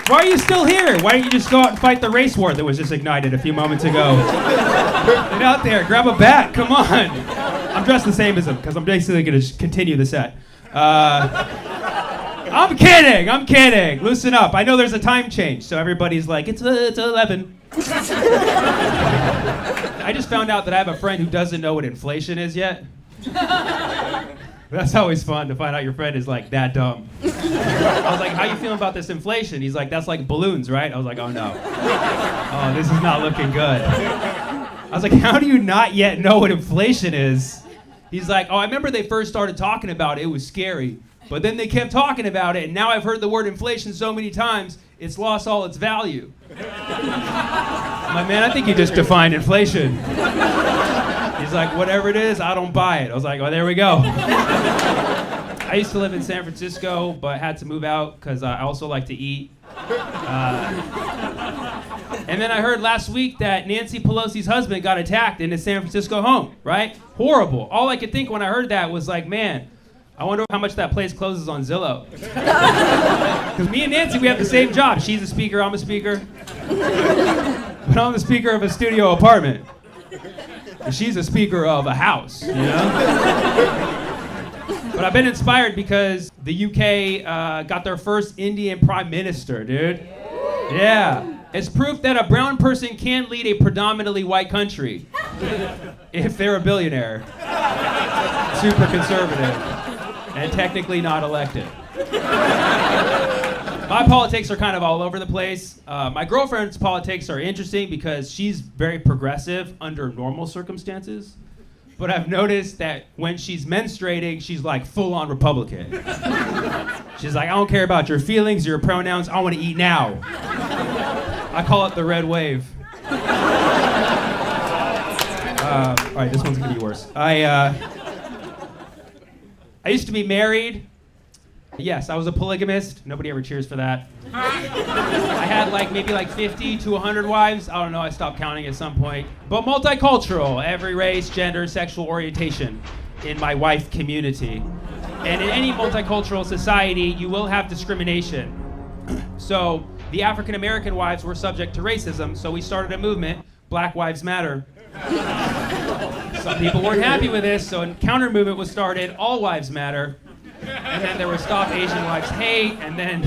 Why are you still here? Why don't you just go out and fight the race war that was just ignited a few moments ago? Get out there, grab a bat, come on. I'm dressed the same as him because I'm basically going to continue the set. I'm kidding. Loosen up. I know there's a time change, so everybody's like, it's 11. I just found out that I have a friend who doesn't know what inflation is yet. That's always fun to find out your friend is like that dumb. I was like, how you feeling about this inflation? He's like, that's like balloons, right? I was like, oh no. Oh, this is not looking good. I was like, how do you not yet know what inflation is? He's like, oh, I remember they first started talking about it. It was scary. But then they kept talking about it, and now I've heard the word inflation so many times, it's lost all its value. I'm like, man, I think you just defined inflation. He's like, whatever it is, I don't buy it. I was like, oh, there we go. I used to live in San Francisco, but had to move out because I also like to eat. And then I heard last week that Nancy Pelosi's husband got attacked in his San Francisco home, right? Horrible. All I could think when I heard that was like, man, I wonder how much that place closes on Zillow. Because me and Nancy, we have the same job. She's a speaker, I'm a speaker. But I'm the speaker of a studio apartment. And she's a speaker of a house, you know? But I've been inspired because the UK got their first Indian prime minister, dude. Yeah. It's proof that a brown person can lead a predominantly white country if they're a billionaire. Super conservative. And technically not elected. My politics are kind of all over the place. My girlfriend's politics are interesting because she's very progressive under normal circumstances. But I've noticed that when she's menstruating, she's like full-on Republican. She's like, I don't care about your feelings, your pronouns, I want to eat now. I call it the red wave. All right, this one's gonna be worse. I used to be married. Yes, I was a polygamist. Nobody ever cheers for that. I had maybe 50 to 100 wives. I don't know, I stopped counting at some point. But multicultural, every race, gender, sexual orientation in my wife community. And in any multicultural society, you will have discrimination. So the African American wives were subject to racism, so we started a movement, Black Lives Matter. Some people weren't happy with this, so a counter movement was started, All Wives Matter. And then there was Stop Asian Wives Hate, and then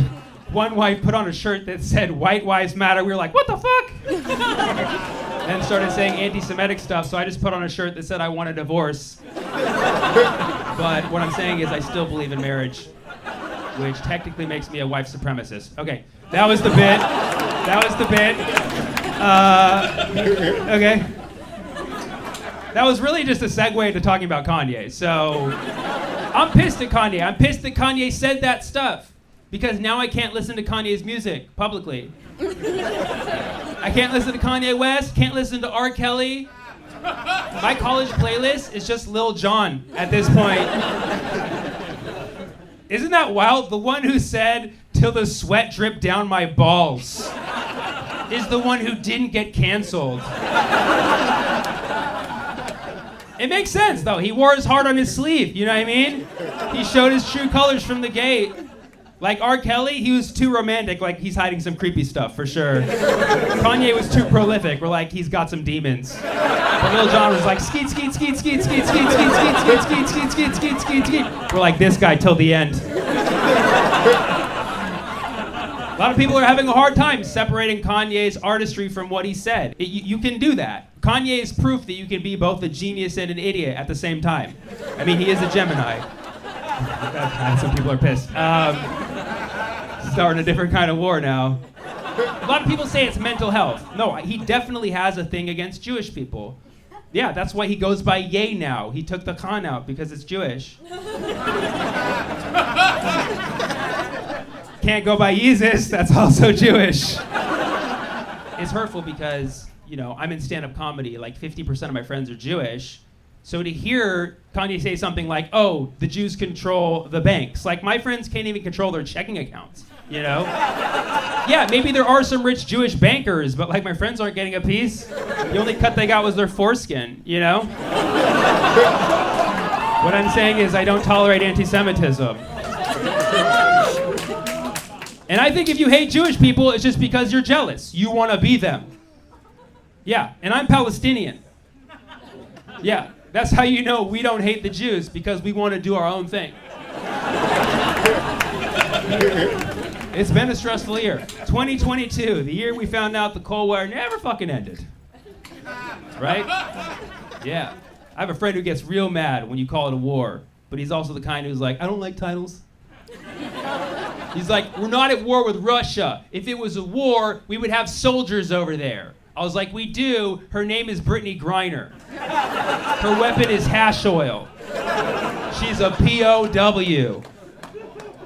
one wife put on a shirt that said White Wives Matter. We were like, what the fuck? And started saying anti-Semitic stuff, so I just put on a shirt that said I want a divorce. But what I'm saying is I still believe in marriage, which technically makes me a white supremacist. Okay, that was the bit. Okay. That was really just a segue into talking about Kanye. So I'm pissed at Kanye. I'm pissed that Kanye said that stuff because now I can't listen to Kanye's music publicly. I can't listen to Kanye West, can't listen to R. Kelly. My college playlist is just Lil Jon at this point. Isn't that wild? The one who said, till the sweat dripped down my balls, is the one who didn't get canceled. It makes sense, though. He wore his heart on his sleeve, you know what I mean? He showed his true colors from the gate. Like R. Kelly, he was too romantic, like he's hiding some creepy stuff, for sure. Kanye was too prolific, we're like, he's got some demons. But Lil Jon was like, skeet, skeet, skeet, skeet, skeet, skeet, skeet, skeet, skeet, skeet, skeet, skeet, skeet, skeet, skeet. We're like, this guy till the end. A lot of people are having a hard time separating Kanye's artistry from what he said. You can do that. Kanye is proof that you can be both a genius and an idiot at the same time. I mean, he is a Gemini. Some people are pissed. Starting a different kind of war now. A lot of people say it's mental health. No, he definitely has a thing against Jewish people. Yeah, that's why he goes by Ye now. He took the Khan out because it's Jewish. Can't go by Yeezus, that's also Jewish. It's hurtful because, I'm in stand-up comedy, 50% of my friends are Jewish. So to hear Kanye say something like, oh, the Jews control the banks. My friends can't even control their checking accounts, Yeah, maybe there are some rich Jewish bankers, but my friends aren't getting a piece. The only cut they got was their foreskin, What I'm saying is I don't tolerate anti-Semitism. And I think if you hate Jewish people, it's just because you're jealous. You want to be them. Yeah, and I'm Palestinian. Yeah, that's how you know we don't hate the Jews, because we want to do our own thing. It's been a stressful year. 2022, the year we found out the Cold War never fucking ended. Right? Yeah. I have a friend who gets real mad when you call it a war, but he's also the kind who's like, I don't like titles. He's like, we're not at war with Russia. If it was a war, we would have soldiers over there. I was like, we do. Her name is Brittany Griner. Her weapon is hash oil. She's a POW.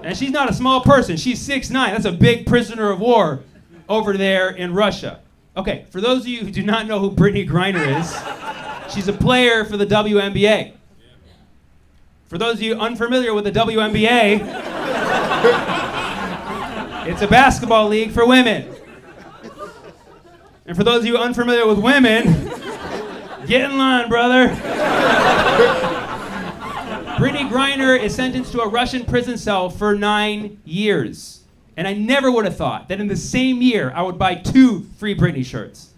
And she's not a small person. She's 6'9". That's a big prisoner of war over there in Russia. Okay, for those of you who do not know who Brittany Griner is, she's a player for the WNBA. For those of you unfamiliar with the WNBA, it's a basketball league for women. And for those of you unfamiliar with women, get in line, brother. Brittany Griner is sentenced to a Russian prison cell for 9 years. And I never would have thought that in the same year I would buy 2 free Britney shirts.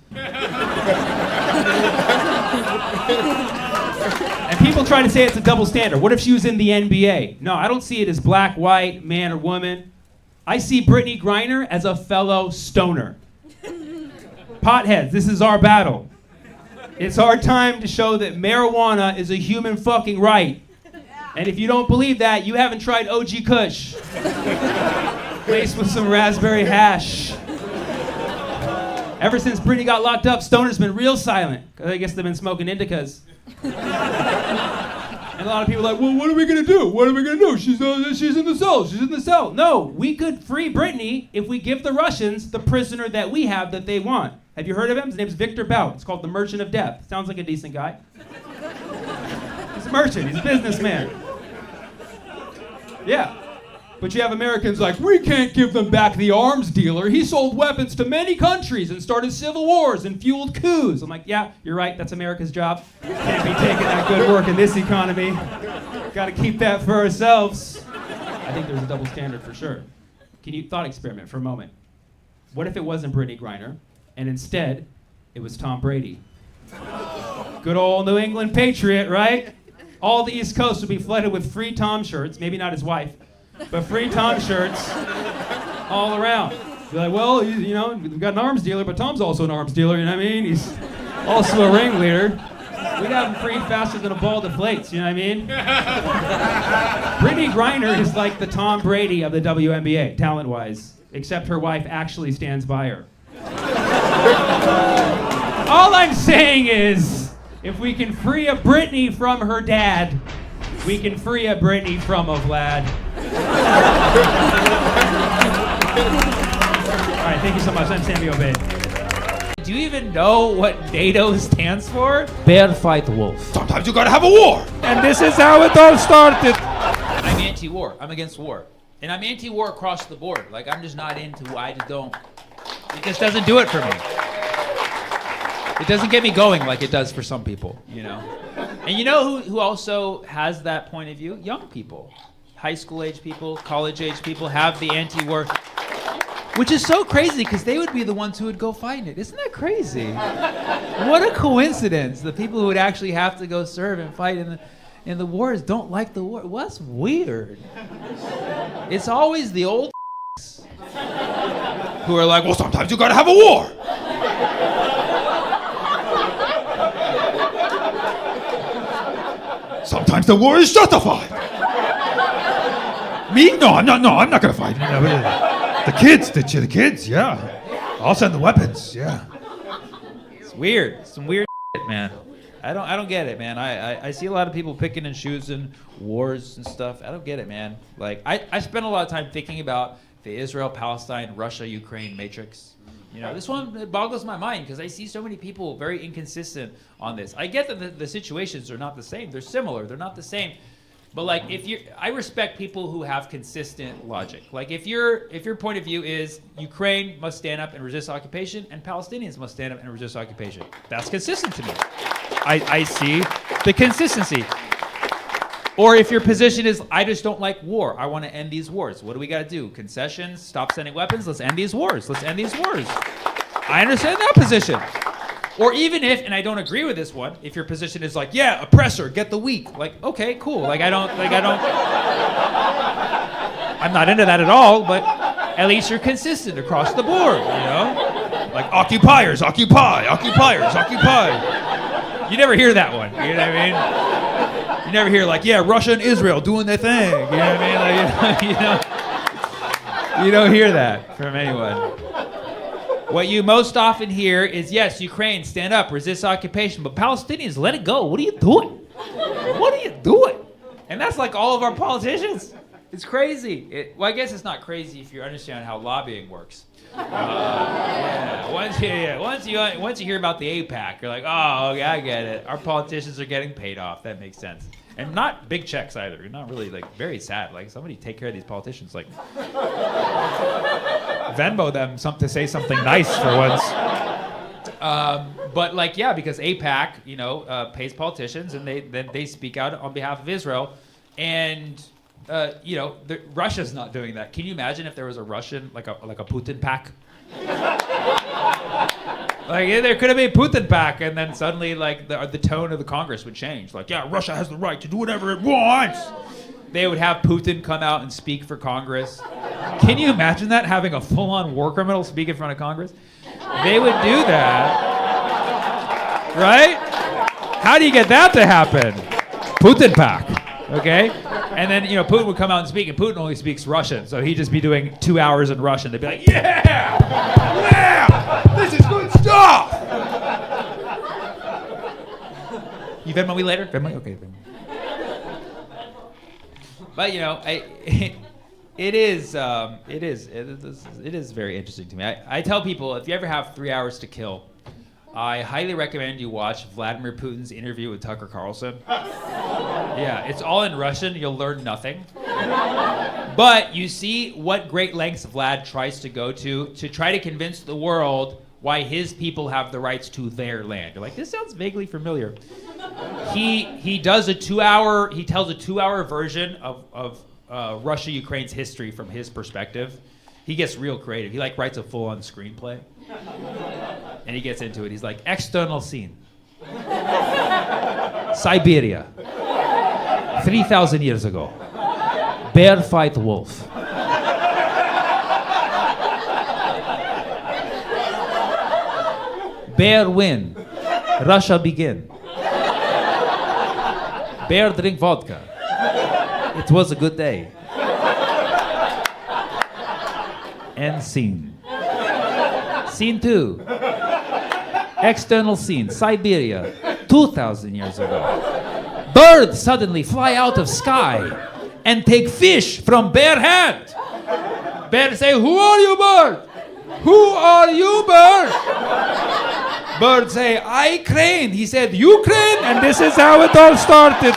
And people try to say it's a double standard. What if she was in the NBA? No, I don't see it as black, white, man, or woman. I see Brittany Griner as a fellow stoner. Potheads, this is our battle. It's our time to show that marijuana is a human fucking right. And if you don't believe that, you haven't tried OG Kush. Laced with some raspberry hash. Ever since Brittany got locked up, Stoner's been real silent. I guess they've been smoking indicas. And a lot of people are like, well, what are we gonna do? What are we gonna do? She's in the cell, she's in the cell. No, we could free Brittany if we give the Russians the prisoner that we have that they want. Have you heard of him? His name's Victor Bout. It's called The Merchant of Death. Sounds like a decent guy. He's a merchant, he's a businessman. Yeah. But you have Americans like, we can't give them back the arms dealer. He sold weapons to many countries and started civil wars and fueled coups. I'm like, yeah, you're right. That's America's job. Can't be taking that good work in this economy. Got to keep that for ourselves. I think there's a double standard for sure. Can you thought experiment for a moment? What if it wasn't Brittany Griner, and instead it was Tom Brady? Good old New England Patriot, right? All the East Coast would be flooded with free Tom shirts. Maybe not his wife. But free Tom shirts all around. You're like, well, you know, we've got an arms dealer, but Tom's also an arms dealer, you know what I mean? He's also a ringleader. We'd have him free faster than a ball deflates, you know what I mean? Brittany Griner is like the Tom Brady of the WNBA, talent-wise, except her wife actually stands by her. All I'm saying is, if we can free a Brittany from her dad, we can free a Brittany from a Vlad. All right, thank you so much. I'm Sammy Obeid. Do you even know what NATO stands for? Bear fight wolf. Sometimes you gotta have a war. And this is how it all started. I'm anti-war. I'm against war. And I'm anti-war across the board. Like, I'm just not into, I just don't. It just doesn't do it for me. It doesn't get me going like it does for some people, you know? And you know who also has that point of view? Young people. High school age people, college age people have the anti-war. Which is so crazy because they would be the ones who would go fight in it. Isn't that crazy? What a coincidence. The people who would actually have to go serve and fight in the wars don't like the war. What's weird? It's always the old Who are like, well, sometimes you gotta have a war. Sometimes the war is justified. Me? No, I'm not gonna fight. The kids, yeah. I'll send the weapons, yeah. It's weird. Some weird shit, man. I don't get it, man. I see a lot of people picking and choosing wars and stuff. I don't get it, man. Like, I spend a lot of time thinking about the Israel, Palestine, Russia, Ukraine matrix. You know, this one, it boggles my mind because I see so many people very inconsistent on this. I get that the situations are not the same. They're similar. They're not the same. But like, I respect people who have consistent logic. Like, if your point of view is Ukraine must stand up and resist occupation, and Palestinians must stand up and resist occupation, that's consistent to me. I see the consistency. Or if your position is, I just don't like war. I want to end these wars. What do we got to do? Concessions? Stop sending weapons? Let's end these wars. Let's end these wars. I understand that position. Or even if, and I don't agree with this one, if your position is like, yeah, oppressor, get the weak. Like, okay, cool. I'm not into that at all, but at least you're consistent across the board, you know? Like, occupiers, occupy. You never hear that one, you know what I mean? You never hear like, yeah, Russia and Israel doing their thing. You know what I mean? Like, you don't hear that from anyone. What you most often hear is, yes, Ukraine, stand up, resist occupation, but Palestinians, let it go. What are you doing? And that's like all of our politicians. It's crazy. Well, I guess it's not crazy if you understand how lobbying works. Once you hear about the APAC, you're like, oh, okay, I get it. Our politicians are getting paid off. That makes sense. And not big checks either. You're not really like very sad. Like somebody take care of these politicians. Like Venmo them to say something nice for once. But like because APAC, pays politicians and they speak out on behalf of Israel, and Russia's not doing that. Can you imagine if there was a Russian like a Putin pack? Like there could have been a Putin pack, and then suddenly like the tone of the Congress would change. Like, yeah, Russia has the right to do whatever it wants. They would have Putin come out and speak for Congress. Can you imagine that, having a full-on war criminal speak in front of Congress? They would do that, right? How do you get that to happen? Putin pack, okay? And then, Putin would come out and speak, and Putin only speaks Russian, so he'd just be doing 2 hours in Russian. They'd be like, yeah, this is good stuff. You Venmo me later? Venmo? Okay, Venmo. But, it is very interesting to me. I tell people, if you ever have 3 hours to kill, I highly recommend you watch Vladimir Putin's interview with Tucker Carlson. Yeah, it's all in Russian. You'll learn nothing. But you see what great lengths Vlad tries to go to try to convince the world why his people have the rights to their land. You're like, this sounds vaguely familiar. He tells a 2-hour version of Russia-Ukraine's history from his perspective. He gets real creative. He writes a full-on screenplay. And he gets into it. He's like, external scene. Siberia. 3,000 years ago. Bear fight wolf. Bear win. Russia begin. Bear drink vodka. It was a good day. End scene. Scene 2. External scene. Siberia. 2,000 years ago. Birds suddenly fly out of sky and take fish from bear hand. Bear say, who are you, bird? Who are you, bird? Bird say, I crane. He said, Ukraine, and this is how it all started.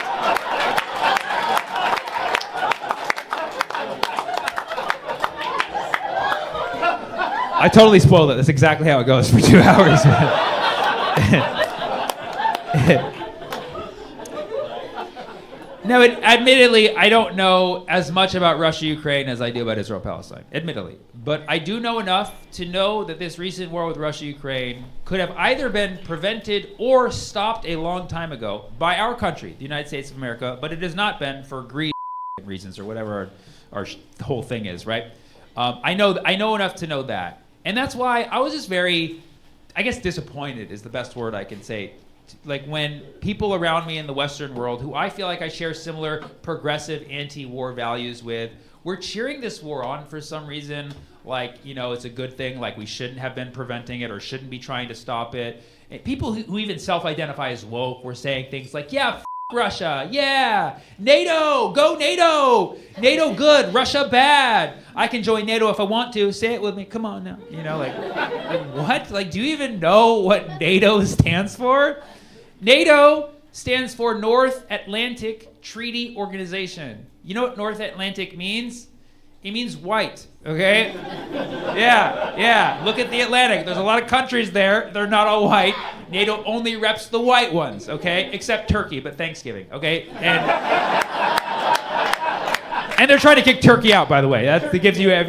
I totally spoiled it. That's exactly how it goes for 2 hours. No, admittedly, I don't know as much about Russia-Ukraine as I do about Israel-Palestine, admittedly. But I do know enough to know that this recent war with Russia-Ukraine could have either been prevented or stopped a long time ago by our country, the United States of America, but it has not been for greed reasons or whatever our whole thing is, right? I know enough to know that. And that's why I was just very, I guess disappointed is the best word I can say. Like when people around me in the Western world, who I feel like I share similar progressive anti-war values with, we're cheering this war on for some reason, like, it's a good thing, like we shouldn't have been preventing it or shouldn't be trying to stop it. And people who even self-identify as woke were saying things like, yeah, Russia, yeah, NATO, go NATO, NATO good, Russia bad. I can join NATO if I want to. Say it with me. Come on now. Like what? Like, do you even know what NATO stands for? NATO stands for North Atlantic Treaty Organization. You know what North Atlantic means? It means white, okay? Yeah. Look at the Atlantic. There's a lot of countries there. They're not all white. NATO only reps the white ones, okay? Except Turkey, but Thanksgiving, okay? And they're trying to kick Turkey out, by the way. It gives you a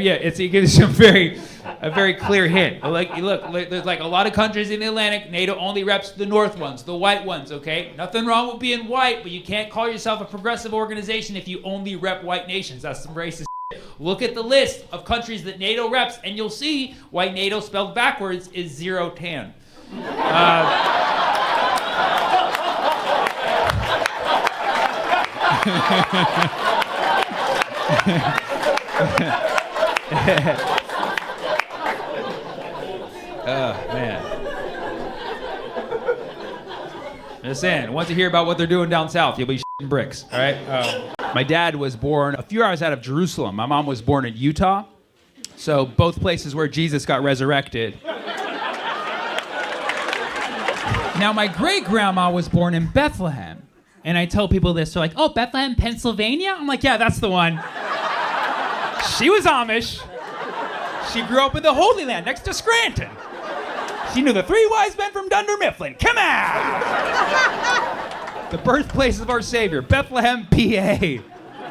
very clear hint. Like, look, there's like a lot of countries in the Atlantic. NATO only reps the north ones, the white ones, okay? Nothing wrong with being white, but you can't call yourself a progressive organization if you only rep white nations. That's some racist shit. Look at the list of countries that NATO reps, and you'll see why NATO spelled backwards is zero tan. Oh, man. Just saying, once you hear about what they're doing down south, you'll be shitting bricks, all right? My dad was born a few hours out of Jerusalem. My mom was born in Utah. So both places where Jesus got resurrected. Now, my great-grandma was born in Bethlehem. And I tell people this, they're like, oh, Bethlehem, Pennsylvania? I'm like, yeah, that's the one. She was Amish. She grew up in the Holy Land next to Scranton. She knew the three wise men from Dunder Mifflin. Come on! The birthplace of our Savior, Bethlehem, PA.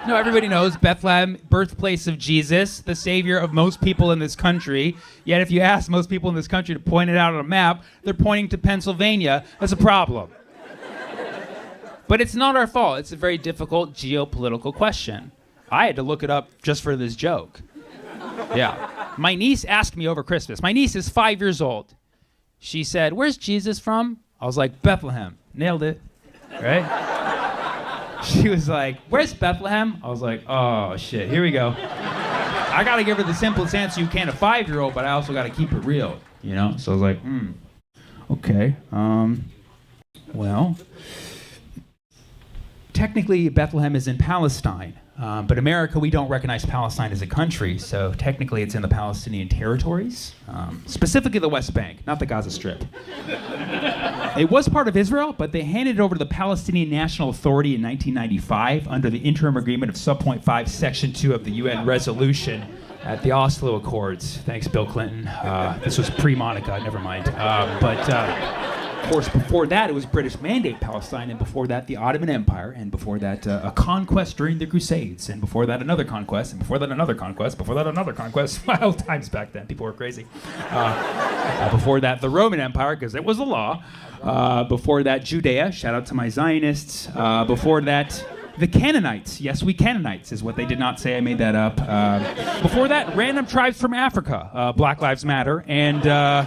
No, everybody knows Bethlehem, birthplace of Jesus, the Savior of most people in this country. Yet if you ask most people in this country to point it out on a map, they're pointing to Pennsylvania. That's a problem. But it's not our fault. It's a very difficult geopolitical question. I had to look it up just for this joke. Yeah. My niece asked me over Christmas. My niece is 5 years old. She said, where's Jesus from? I was like, Bethlehem. Nailed it. Right? She was like, where's Bethlehem? I was like, oh, shit. Here we go. I got to give her the simplest answer you can, a 5-year-old, but I also got to keep it real, you know? So I was like, okay. Well, technically, Bethlehem is in Palestine. But America, we don't recognize Palestine as a country, so technically it's in the Palestinian territories, specifically the West Bank, not the Gaza Strip. It was part of Israel, but they handed it over to the Palestinian National Authority in 1995 under the interim agreement of Subpoint 5, Section 2 of the UN resolution at the Oslo Accords. Thanks, Bill Clinton. This was pre-Monica, never mind. Of course, before that, it was British Mandate Palestine, and before that, the Ottoman Empire, and before that, a conquest during the Crusades, and before that, another conquest, and before that, another conquest, before that, another conquest. Wild times back then. People were crazy. Before that, the Roman Empire, because it was the law. Before that, Judea. Shout out to my Zionists. Before that, the Canaanites. Yes, we Canaanites is what they did not say. I made that up. Before that, random tribes from Africa. Black Lives Matter. And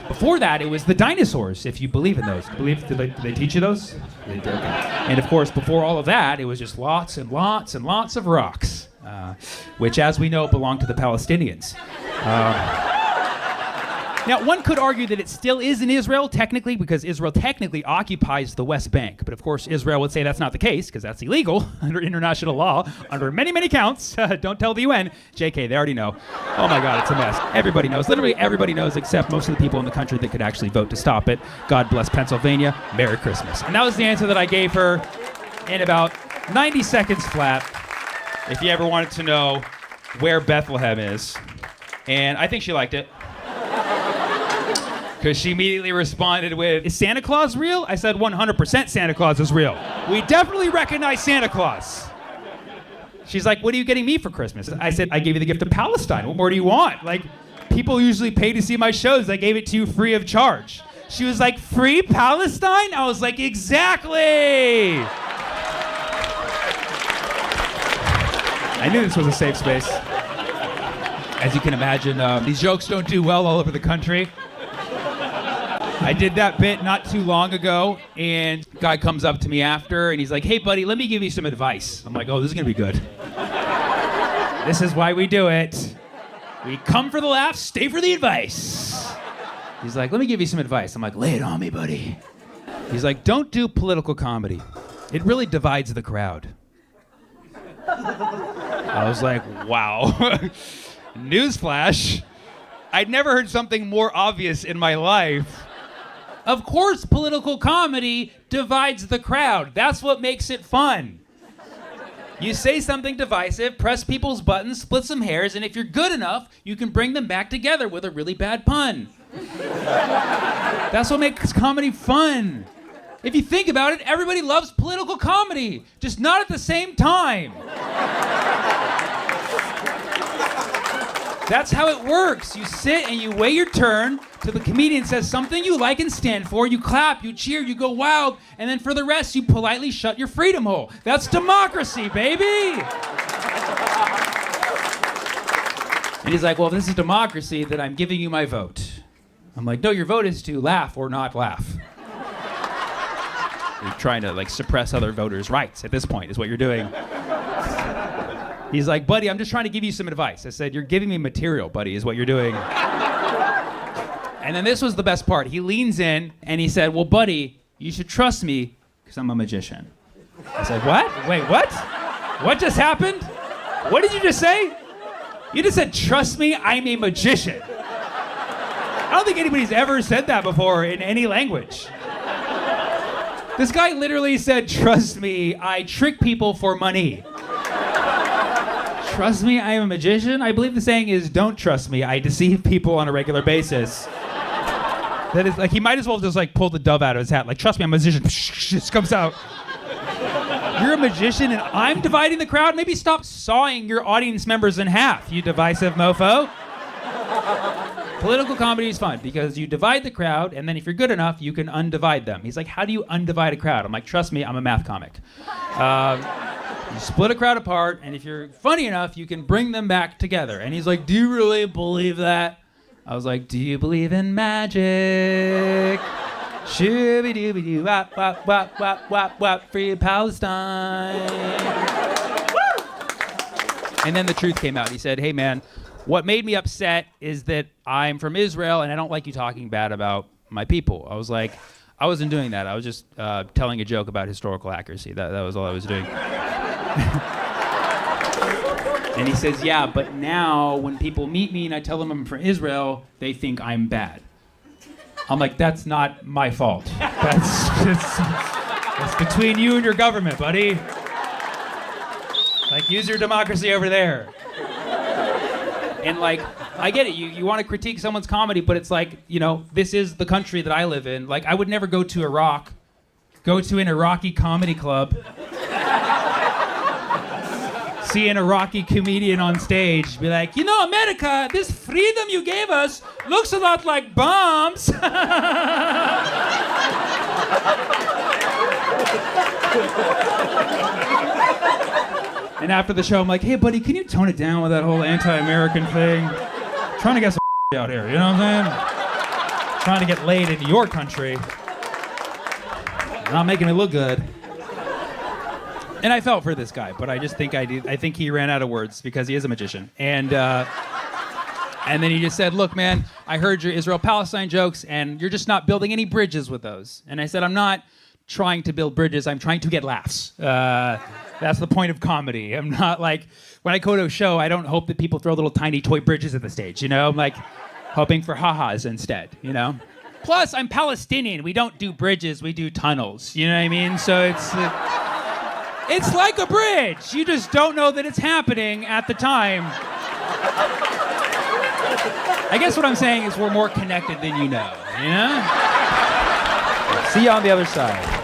before that, it was the dinosaurs, if you believe in those. Did they teach you those? They did, okay. And of course, before all of that, it was just lots and lots and lots of rocks, which, as we know, belong to the Palestinians. Now, one could argue that it still is in Israel, technically, because Israel technically occupies the West Bank. But of course, Israel would say that's not the case, because that's illegal under international law, under many, many counts. Don't tell the UN. JK, they already know. Oh my God, it's a mess. Everybody knows. Literally everybody knows, except most of the people in the country that could actually vote to stop it. God bless Pennsylvania. Merry Christmas. And that was the answer that I gave her in about 90 seconds flat, if you ever wanted to know where Bethlehem is. And I think she liked it. Because she immediately responded with, is Santa Claus real? I said 100% Santa Claus is real. We definitely recognize Santa Claus. She's like, what are you getting me for Christmas? I said, I gave you the gift of Palestine. What more do you want? Like, people usually pay to see my shows. I gave it to you free of charge. She was like, free Palestine? I was like, exactly. I knew this was a safe space. As you can imagine, these jokes don't do well all over the country. I did that bit not too long ago, and a guy comes up to me after, and he's like, hey, buddy, let me give you some advice. I'm like, oh, this is going to be good. This is why we do it. We come for the laughs, stay for the advice. He's like, let me give you some advice. I'm like, lay it on me, buddy. He's like, don't do political comedy. It really divides the crowd. I was like, wow. Newsflash. I'd never heard something more obvious in my life. Of course, political comedy divides the crowd. That's what makes it fun. You say something divisive, press people's buttons, split some hairs, and if you're good enough, you can bring them back together with a really bad pun. That's what makes comedy fun. If you think about it, everybody loves political comedy, just not at the same time. That's how it works. You sit and you wait your turn till the comedian says something you like and stand for. You clap, you cheer, you go wild, and then for the rest, you politely shut your freedom hole. That's democracy, baby! And he's like, well, if this is democracy, then I'm giving you my vote. I'm like, no, your vote is to laugh or not laugh. You're trying to suppress other voters' rights at this point, is what you're doing. He's like, buddy, I'm just trying to give you some advice. I said, you're giving me material, buddy, is what you're doing. And then this was the best part. He leans in and he said, well, buddy, you should trust me because I'm a magician. I said, what? Wait, what? What just happened? What did you just say? You just said, trust me, I'm a magician. I don't think anybody's ever said that before in any language. This guy literally said, trust me, I trick people for money. Trust me, I am a magician? I believe the saying is, don't trust me, I deceive people on a regular basis. That is, he might as well just, pull the dove out of his hat. Trust me, I'm a magician. Just comes out. You're a magician and I'm dividing the crowd? Maybe stop sawing your audience members in half, you divisive mofo. Political comedy is fun because you divide the crowd, and then if you're good enough, you can undivide them. He's like, how do you undivide a crowd? I'm like, trust me, I'm a math comic. You split a crowd apart, and if you're funny enough, you can bring them back together. And he's like, do you really believe that? I was like, do you believe in magic? Shooby-dooby-doo, wap, wap, wap, wap, wap, wap, free Palestine. Woo! And then the truth came out. He said, hey, man, what made me upset is that I'm from Israel, and I don't like you talking bad about my people. I was like, I wasn't doing that. I was just telling a joke about historical accuracy. That was all I was doing. And he says, yeah, but now when people meet me and I tell them I'm from Israel, they think I'm bad. I'm like, that's not my fault. That's between you and your government, buddy. Use your democracy over there. And I get it. You want to critique someone's comedy, but it's this is the country that I live in. I would never go to Iraq, go to an Iraqi comedy club, see an Iraqi comedian on stage, be like, America, this freedom you gave us looks a lot like bombs. And after the show, I'm like, hey, buddy, can you tone it down with that whole anti-American thing? I'm trying to get some out here, you know what I'm saying? Trying to get laid in your country. Not making it look good. And I felt for this guy, but I just think I think he ran out of words because he is a magician. And then he just said, look, man, I heard your Israel-Palestine jokes, and you're just not building any bridges with those. And I said, I'm not trying to build bridges. I'm trying to get laughs. That's the point of comedy. I'm not when I go to a show, I don't hope that people throw little tiny toy bridges at the stage, I'm hoping for ha-has instead, Plus, I'm Palestinian. We don't do bridges, we do tunnels, you know what I mean? So it's like a bridge. You just don't know that it's happening at the time. I guess what I'm saying is we're more connected than you know? See you on the other side.